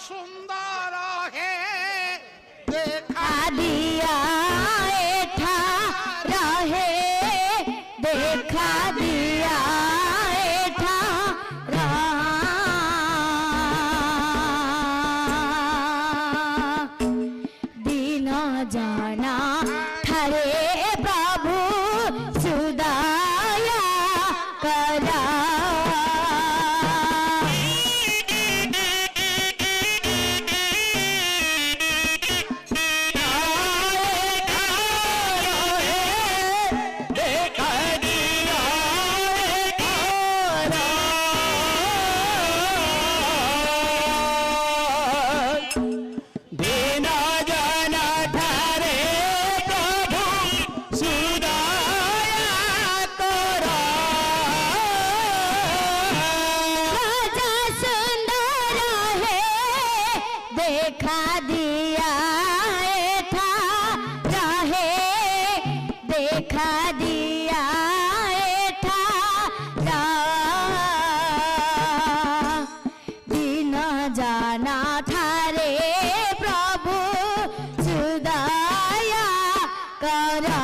सुंदर है देखा दिया एठा रहे देखा दिया एठा दिन जाना ठरे प्रभु सुदाया करा देखा दिया एठा रहे देखा दिया एठा दिन जाना ठारे प्रभु सुदाया करा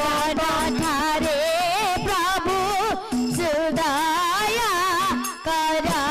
जाना ठारे प्रभु सुदया करा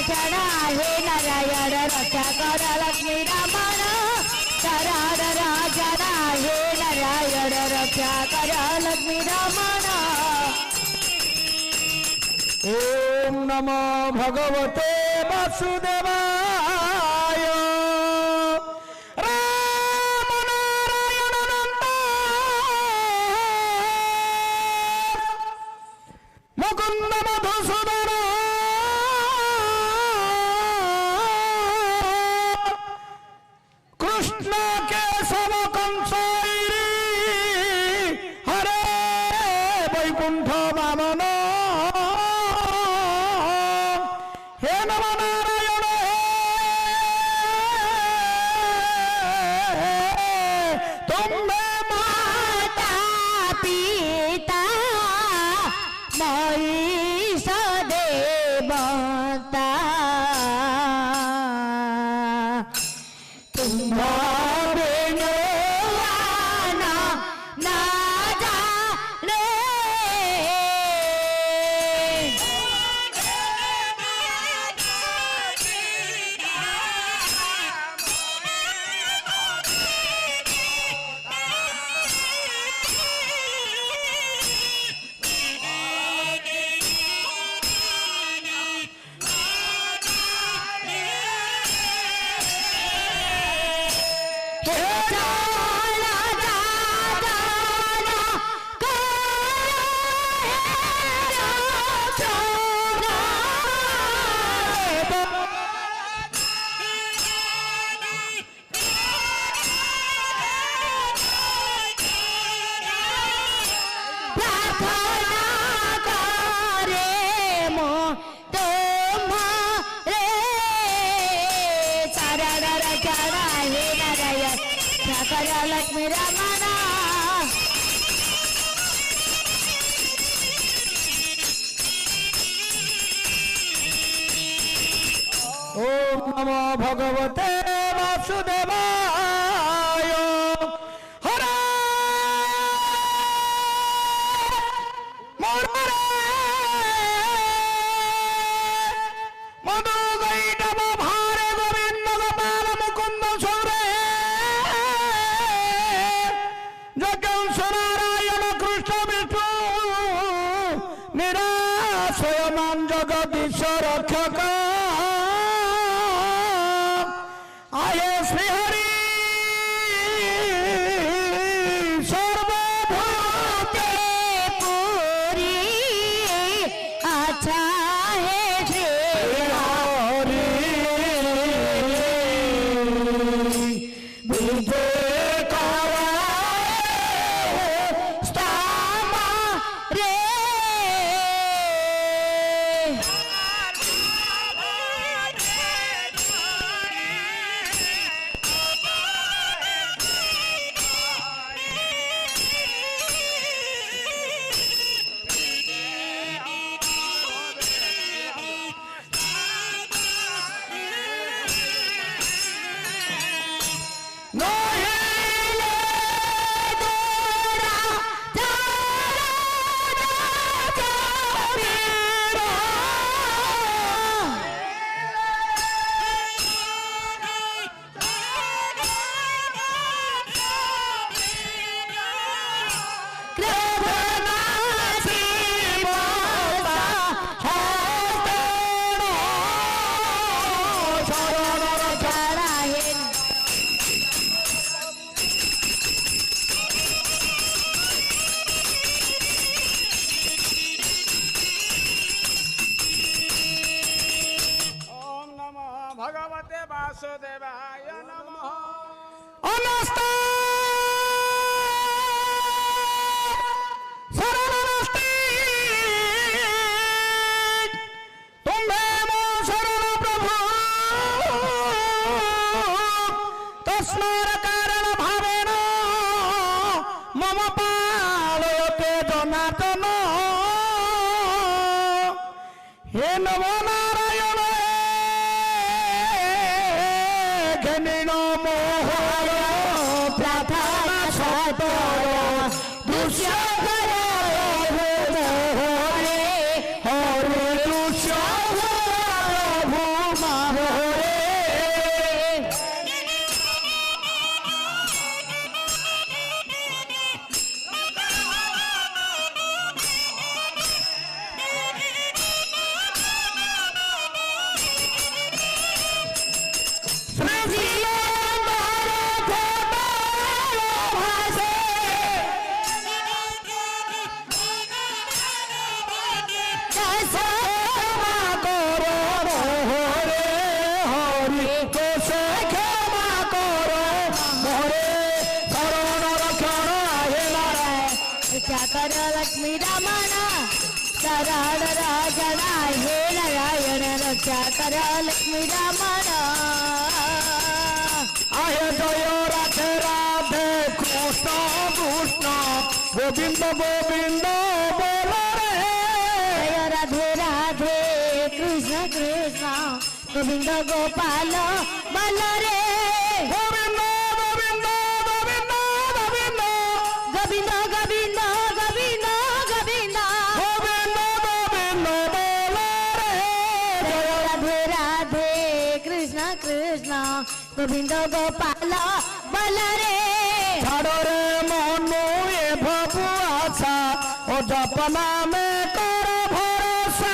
रचना हे नारायण रक्षा कर लक्ष्मी रमण रचना हे नारायण रक्षा कर लक्ष्मी रमण ओम नमो भगवते वासुदेवाय राम नारायण अनंत मुकुंद मधुसूदन कृष्ण केशव कंसैरी हरे वैकुंठ वामन हे नम नारायण तुम्हें माता पिता महिष देवता तुम्हारे ना जाने लक्ष्मी रमण ओम नमो भगवते वासुदेवाय हरे मुरारे मधु गैटव भारे गोविंद गोपाल मुकुंद सौरे जगंश नारायण कृष्ण विष्णु निराशयमान जगदीश रक्षक आये श्री हरि सर्वभूते पूरी अच्छा है श्री हरि विजय रे भगवते वासुदेवाय नमः। अनस्ता शरणमस्ति तुम्हें मो शरण प्रभु तस्मार कारण भावेन मम पालयते जनार्दन हे नमो नारायण घनिन मोह प्रार्थना सतय दृश्य हरे हरे दृश्य प्रभु रक्षा कर लक्ष्मी रमण शरण राजना हे नारायण रक्षा कर लक्ष्मी रमण आहे जय राधे राधे कृष्ण कृष्ण गोविंद गोविंद बोल रे जय राधे राधे कृष्ण कृष्ण गोविंद गोपाल बल रे गोविंद गोविंद गोविंद गोविंद गोविंद गोविंद गोविंद गोविंद गोविंद गोविंद बोल रे जय राधे राधे कृष्ण कृष्ण गोविंद गोपाल बल रे छाड़ो रे मोहनु ये भगु आशा ओ जपना में कर भरोसा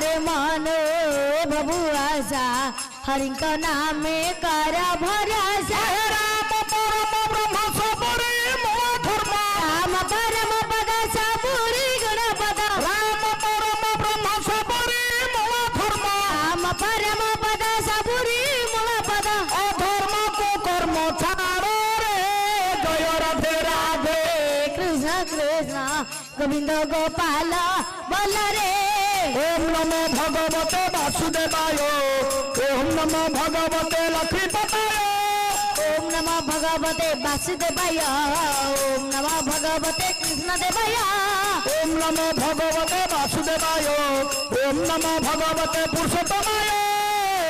रे मन बबु आशा हरिंक नाम कर भरोसा राम परम ब्रह्म सबरी मूल धर्म राम परम पद सबुरी गणपद राम परम ब्रह्म सबरी मूल धर्म राम परम पद सबुरी मूल पद अधर्म को कर्म छाड़ो रे जय राधे राधे कृष्ण कृष्ण गोविंद गोपाल बल रे ओम नमो भगवते वासुदेवाय ओम नमो भगवते लक्ष्मीपताय ओम नमो भगवते वासुदेवाय ओम नमो भगवते कृष्णदेवाय ओम नमो भगवते वासुदेवाय ओम नमो भगवते पुरुषोत्तमाय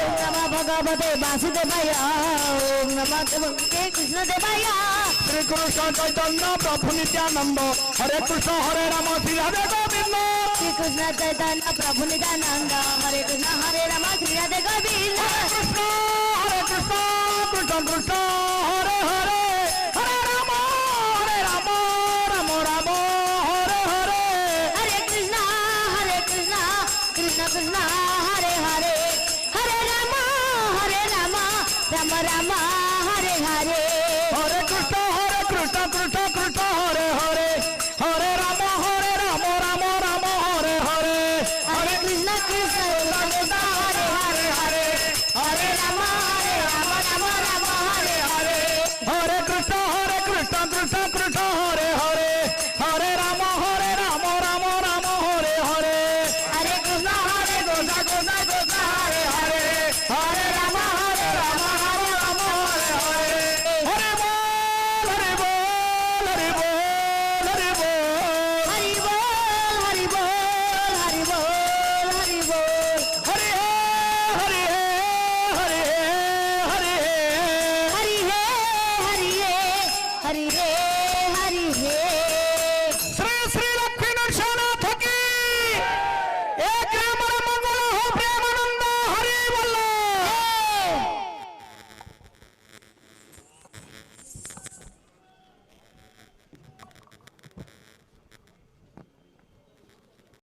ओम नमो भगवते वासुदेवाय ओम नमो भगवते कृष्णदेवाय श्री कृष्ण चैतन्य प्रभु नित्यानंद हरे कृष्ण हरे राम श्री राधे गोविंद श्री कृष्ण चैतन्य प्रभु नित्यानंद हरे कृष्ण हरे राम श्री राधे गोविंद कृष्ण कृष्ण कृष्ण कृष्ण हरे हरे